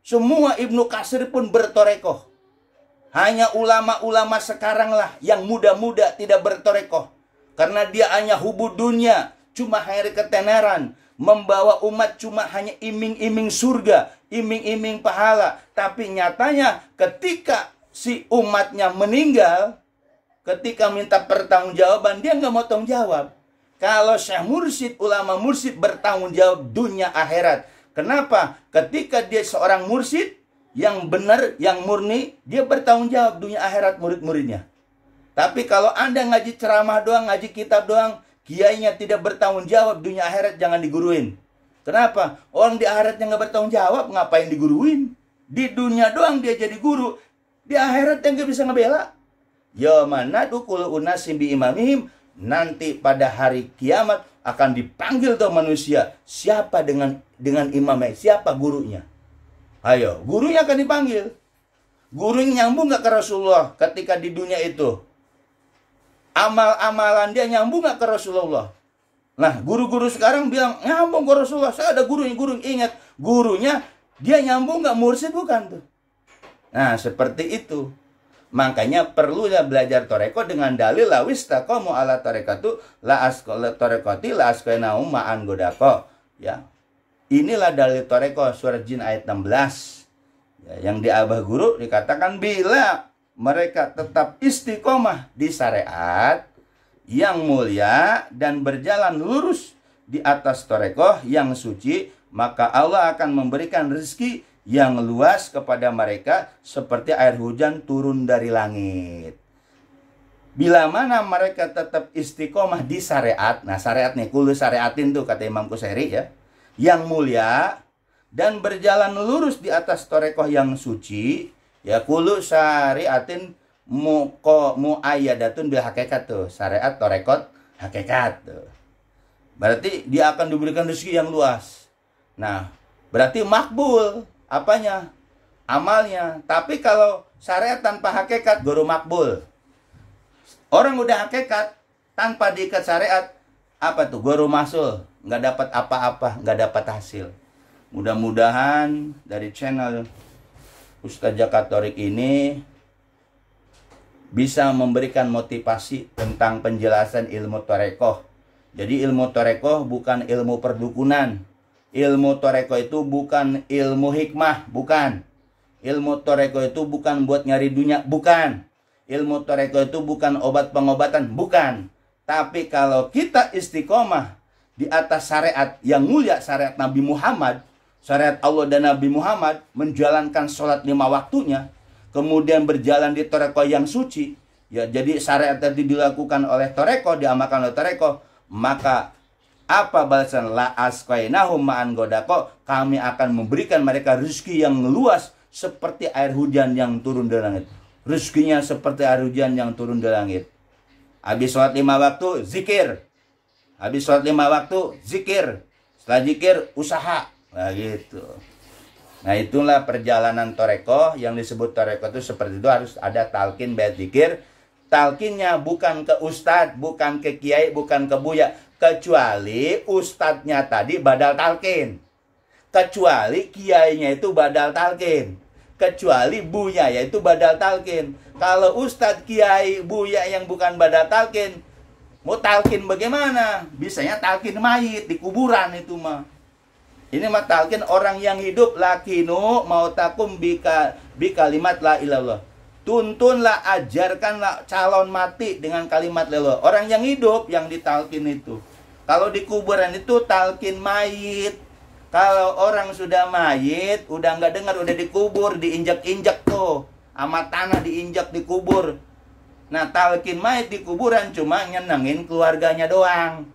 Semua Ibnu Katsir pun bertorekoh. Hanya ulama-ulama sekarang lah yang muda-muda tidak bertorekoh. Karena dia hanya hubud dunia, cuma hari ketenaran. Membawa umat cuma hanya iming-iming surga, iming-iming pahala. Tapi nyatanya ketika si umatnya meninggal, ketika minta pertanggungjawaban, dia nggak mau tanggung jawab. Kalau syekh mursyid, ulama mursyid bertanggung jawab dunia akhirat. Kenapa? Ketika dia seorang mursyid yang benar, yang murni, dia bertanggung jawab dunia akhirat murid-muridnya. Tapi kalau Anda ngaji ceramah doang, ngaji kitab doang, kiainya tidak bertanggung jawab dunia akhirat, jangan diguruin. Kenapa? Orang di akhiratnya nggak bertanggung jawab, ngapain diguruin? Di dunia doang dia jadi guru, di akhiratnya nggak bisa ngebela. Yaumana dukul unasim bi imamihim, nanti pada hari kiamat akan dipanggil tuh manusia. Siapa dengan imamnya? Siapa gurunya? Ayo, gurunya akan dipanggil. Gurunya nyambung nggak ke Rasulullah ketika di dunia itu? Amal-amalan dia nyambung nggak ke Rasulullah? Nah, guru-guru sekarang bilang nyambung ke Rasulullah. Saya ada gurunya. Ingat, gurunya dia nyambung nggak, mursyid bukan tuh. Nah, seperti itu. Makanya perlulah belajar toreko dengan dalil la wistaqamu ala tarekatu la asqala tarekati la asqainaum ma'an godako. Ya. Inilah dalil toreko surat Jin ayat 16. Ya, yang di Abah Guru dikatakan bila mereka tetap istiqomah di syariat yang mulia dan berjalan lurus di atas torekoh yang suci, maka Allah akan memberikan rezeki yang luas kepada mereka seperti air hujan turun dari langit. Bila mana mereka tetap istiqomah di syariat, nah syariat nih, kulu syariatin tuh kata Imam Qusairi ya, yang mulia dan berjalan lurus di atas torekoh yang suci, ya kulu syariatin mu'ayyadatun bil hakikat tuh, syariat torekot hakikat tuh. Berarti dia akan diberikan rezeki yang luas. Nah, berarti makbul apanya? Amalnya. Tapi kalau syariat tanpa hakikat, guru makbul. Orang udah hakikat tanpa diikat syariat, apa tuh? Guru masul, nggak dapat apa-apa, nggak dapat hasil. Mudah-mudahan dari channel Ustadz Jaka Thorik ini bisa memberikan motivasi tentang penjelasan ilmu torekoh. Jadi ilmu torekoh bukan ilmu perdukunan. Ilmu torekoh itu bukan ilmu hikmah, bukan. Ilmu torekoh itu bukan buat nyari dunia, bukan. Ilmu torekoh itu bukan obat pengobatan, bukan. Tapi kalau kita istiqomah di atas syariat yang mulia, syariat Nabi Muhammad, syariat Allah dan Nabi Muhammad, menjalankan sholat 5 waktunya, kemudian berjalan di torekoh yang suci, ya jadi syariat tadi dilakukan oleh torekoh, diamalkan oleh torekoh, maka apa balasan? La asqainahum ma'an godako, kami akan memberikan mereka rezeki yang luas seperti air hujan yang turun dari langit. Rezekinya seperti air hujan yang turun dari langit. Habis sholat 5 waktu, zikir. Habis sholat 5 waktu, zikir. Setelah zikir, usaha. Nah gitu. Nah itulah perjalanan torekoh. Yang disebut torekoh itu seperti itu, harus ada talqin, bait zikir. Talqinnya bukan ke ustadz, bukan ke kiai, bukan ke buya. Kecuali ustadznya tadi badal talqin. Kecuali kiainya itu badal talqin. Kecuali buya yaitu badal talqin. Kalau ustadz, kiai, buya yang bukan badal talqin, mau talqin bagaimana? Bisanya talqin mayit di kuburan itu mah. Ini mah talqin orang yang hidup, lakinu mau takum bi kalimat la ilallah. Tuntunlah, ajarkanlah calon mati dengan kalimat la ilallah. Orang yang hidup yang ditalqin itu. Kalau di kuburan itu talqin mayit. Kalau orang sudah mayit, udah nggak dengar, udah dikubur, diinjak-injak tuh, sama tanah diinjak, dikubur. Nah, talqin mayit di kuburan cuma nyenengin keluarganya doang.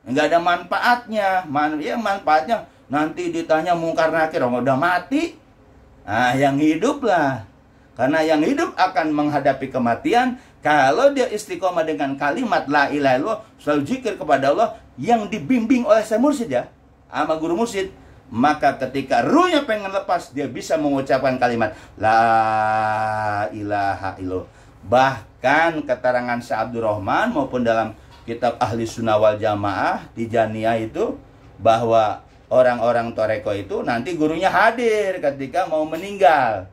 Nggak ada manfaatnya. Manfaatnya nanti ditanya mungkar nakir, orang udah mati. Nah, yang hidup lah. Karena yang hidup akan menghadapi kematian. Kalau dia istiqomah dengan kalimat la ilaha illallah, selalu zikir kepada Allah yang dibimbing oleh saya mursyid ya, sama guru mursyid, maka ketika ruhnya pengen lepas, dia bisa mengucapkan kalimat la ilaha illallah. Bahkan keterangan Syekh Abdurrahman maupun dalam kitab Ahli Sunnah wal Jamaah di Janiyah itu, bahwa orang-orang toreko itu nanti gurunya hadir ketika mau meninggal.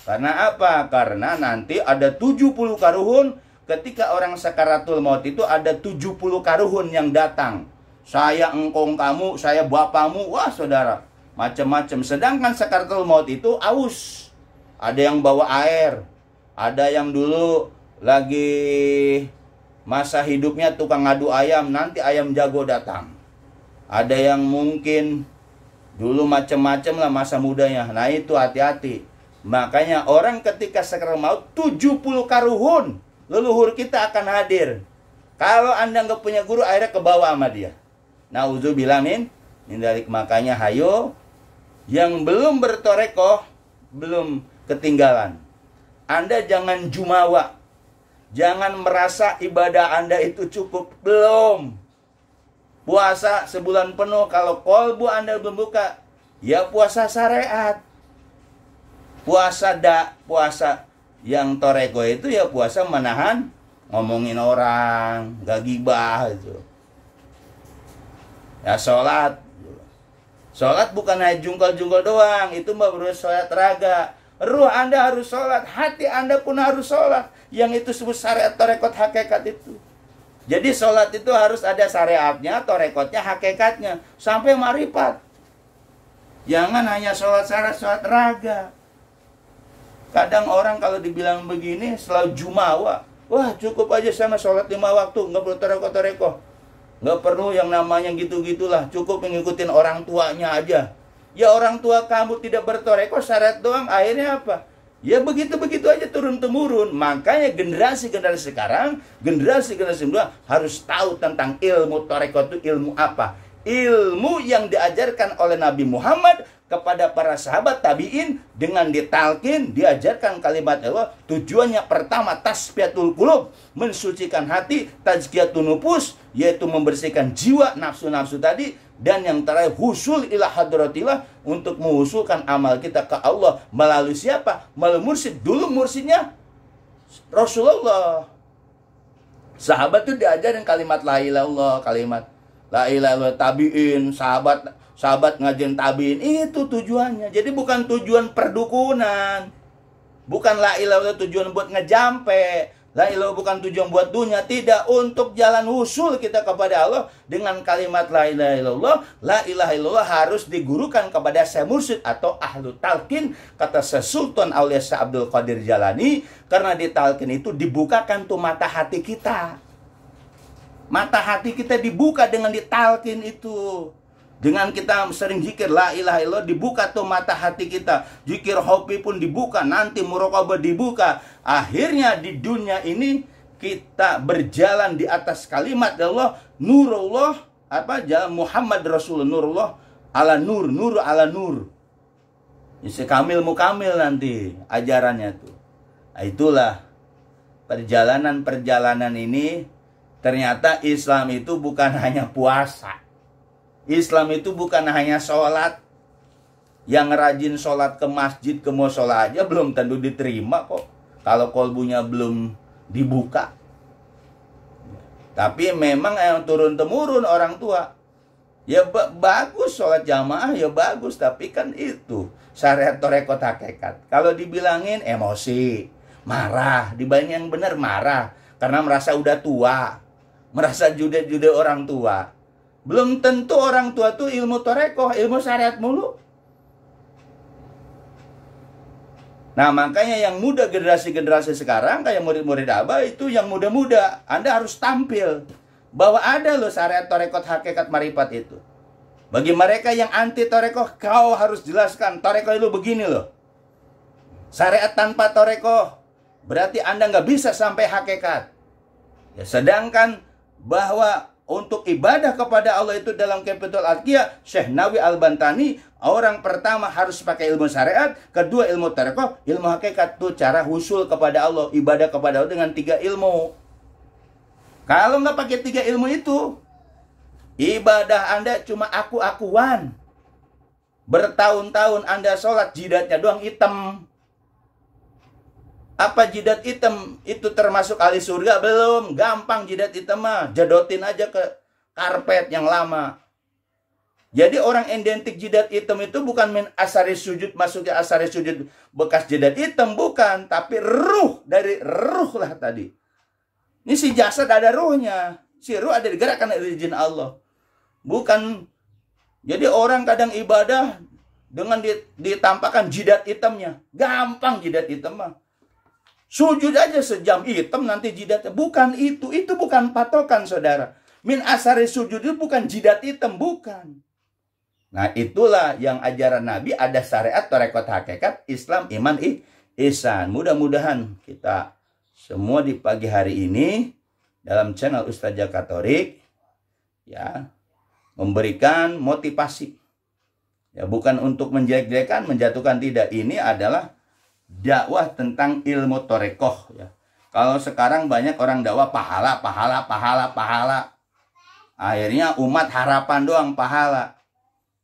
Karena apa? Karena nanti ada 70 karuhun. Ketika orang sakaratul maut itu ada 70 karuhun yang datang. Saya engkong kamu, saya bapamu, wah saudara, macam-macam. Sedangkan sakaratul maut itu aus. Ada yang bawa air, ada yang dulu lagi masa hidupnya tukang ngadu ayam, nanti ayam jago datang. Ada yang mungkin dulu macam-macam lah masa mudanya. Nah itu hati-hati. Makanya orang ketika sakaratul maut 70 karuhun leluhur kita akan hadir. Kalau Anda nggak punya guru, akhirnya ke bawah sama dia. Nauzubillah min Makanya hayo yang belum bertorekoh, belum ketinggalan. Anda jangan jumawa. Jangan merasa ibadah Anda itu cukup. Belum. Puasa sebulan penuh, kalau kolbu Anda belum buka, ya puasa syariat. Puasa yang toreko itu ya puasa menahan ngomongin orang, gak gibah itu. Ya sholat bukan hanya jungkol-jungkol doang, itu baru sholat raga. Ruh Anda harus sholat, hati Anda pun harus sholat. Yang itu sebut syariat torekot hakikat itu. Jadi sholat itu harus ada syariatnya, torekotnya, hakikatnya, sampai marifat. Jangan hanya sholat syariat, sholat raga. Kadang orang kalau dibilang begini selalu jumawa. Wah, cukup aja sama sholat 5 waktu, nggak perlu torekoh. Nggak perlu yang namanya gitu-gitulah, cukup mengikutin orang tuanya aja. Ya orang tua kamu tidak bertorekoh, syariat doang, akhirnya apa? Ya begitu-begitu aja turun-temurun. Makanya generasi-generasi sekarang, generasi-generasi muda harus tahu tentang ilmu torekoh itu ilmu apa. Ilmu yang diajarkan oleh Nabi Muhammad kepada para sahabat tabi'in dengan ditalkin, diajarkan kalimat Allah. Tujuannya pertama tasfiyatul qulub, mensucikan hati, tazkiyatun nufus, yaitu membersihkan jiwa, nafsu-nafsu tadi, dan yang terakhir husul ila hadratillah, untuk mengusulkan amal kita ke Allah melalui siapa? Melalui mursyid. Dulu mursyidnya Rasulullah. Sahabat itu diajarin kalimat la ilaha illallah, kalimat la ilaha illallah, tabi'in, sahabat ngajarin tabi'in, itu tujuannya. Jadi bukan tujuan perdukunan. Bukan la ilaha illallah tujuan buat ngejampe. La ilaha bukan tujuan buat dunia, tidak, untuk jalan usul kita kepada Allah dengan kalimat la ilaha illallah. La ilaha illallah harus digurukan kepada Syekh Mursyid atau ahlu talqin, kata Syekh Sultan Aulia Syekh Abdul Qadir Jalani, karena di talqin itu dibukakan tuh mata hati kita. Mata hati kita dibuka dengan ditalqin itu. Dengan kita sering zikir la ilaha illallah, dibuka tuh mata hati kita. Zikir hobi pun dibuka, nanti muraqabah dibuka. Akhirnya di dunia ini kita berjalan di atas kalimat Allah, nurullah, jalan Muhammad Rasulullah, nurullah ala nur, nur ala nur. Isi kamil mukamil nanti ajarannya tuh. Nah, itulah perjalanan ini. Ternyata Islam itu bukan hanya puasa. Islam itu bukan hanya sholat. Yang rajin sholat ke masjid, ke musola aja belum tentu diterima kok, kalau kolbunya belum dibuka. Tapi memang yang turun-temurun orang tua, ya bagus sholat jamaah, ya bagus. Tapi kan itu syariat torekot hakikat. Kalau dibilangin emosi, marah. Dibanding yang benar marah, karena merasa udah tua, merasa jude-jude orang tua. Belum tentu orang tua tuh ilmu torekoh, ilmu syariat mulu. Nah makanya yang muda, generasi-generasi sekarang, kayak murid-murid Abah itu yang muda-muda, Anda harus tampil bahwa ada loh syariat torekot hakikat marifat itu. Bagi mereka yang anti torekoh, kau harus jelaskan torekoh itu begini loh. Syariat tanpa torekoh berarti Anda nggak bisa sampai hakikat. Ya, sedangkan bahwa untuk ibadah kepada Allah itu dalam Kapitul Adqiyah, Syekh Nawawi Al-Bantani, orang pertama harus pakai ilmu syariat, kedua ilmu torekoh, ilmu hakikat itu cara husul kepada Allah, ibadah kepada Allah dengan 3 ilmu. Kalau nggak pakai 3 ilmu itu, ibadah Anda cuma aku-akuan. Bertahun-tahun Anda sholat, jidatnya doang hitam. Apa jidat hitam itu termasuk ahli surga? Belum. Gampang jidat hitam mah, jadotin aja ke karpet yang lama. Jadi orang identik jidat hitam itu bukan min asari sujud, masuknya asari sujud bekas jidat hitam, bukan. Tapi ruh, dari ruh lah tadi. Ini si jasad ada ruhnya, si ruh ada digerakkan oleh izin Allah. Bukan. Jadi orang kadang ibadah dengan ditampakkan jidat hitamnya. Gampang jidat hitam mah. Sujud aja sejam hitam nanti jidatnya. Bukan itu bukan patokan saudara. Min asari sujud itu bukan jidat hitam, bukan. Nah itulah yang ajaran Nabi, ada syariat, torekot hakikat, Islam, iman, ihsan. Mudah-mudahan kita semua di pagi hari ini dalam channel Ustaz Jaka Torik, ya, memberikan motivasi. Ya, bukan untuk menjelek-jelekan, menjatuhkan, tidak. Ini adalah dakwah tentang ilmu torekoh. Ya. Kalau sekarang banyak orang dakwah pahala, pahala, pahala, pahala. Akhirnya umat harapan doang pahala.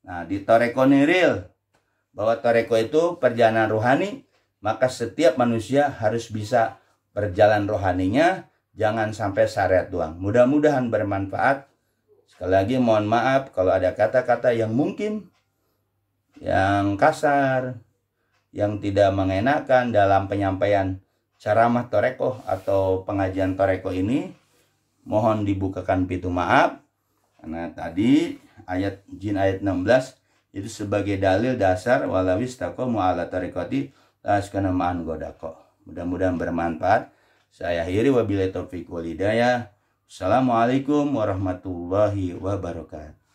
Nah, di toreko ini real. Bahwa toreko itu perjalanan rohani. Maka setiap manusia harus bisa berjalan rohaninya. Jangan sampai syariat doang. Mudah-mudahan bermanfaat. Sekali lagi mohon maaf kalau ada kata-kata yang mungkin yang kasar, yang tidak mengenakan dalam penyampaian ceramah torekoh atau pengajian torekoh ini. Mohon dibukakan pintu maaf. Karena tadi ayat jin ayat 16 itu sebagai dalil dasar walawis taqomu ala tarekoti laskana ma'an godako. Mudah-mudahan bermanfaat. Saya akhiri wabillahi taufiq wal hidayah. Assalamualaikum warahmatullahi wabarakatuh.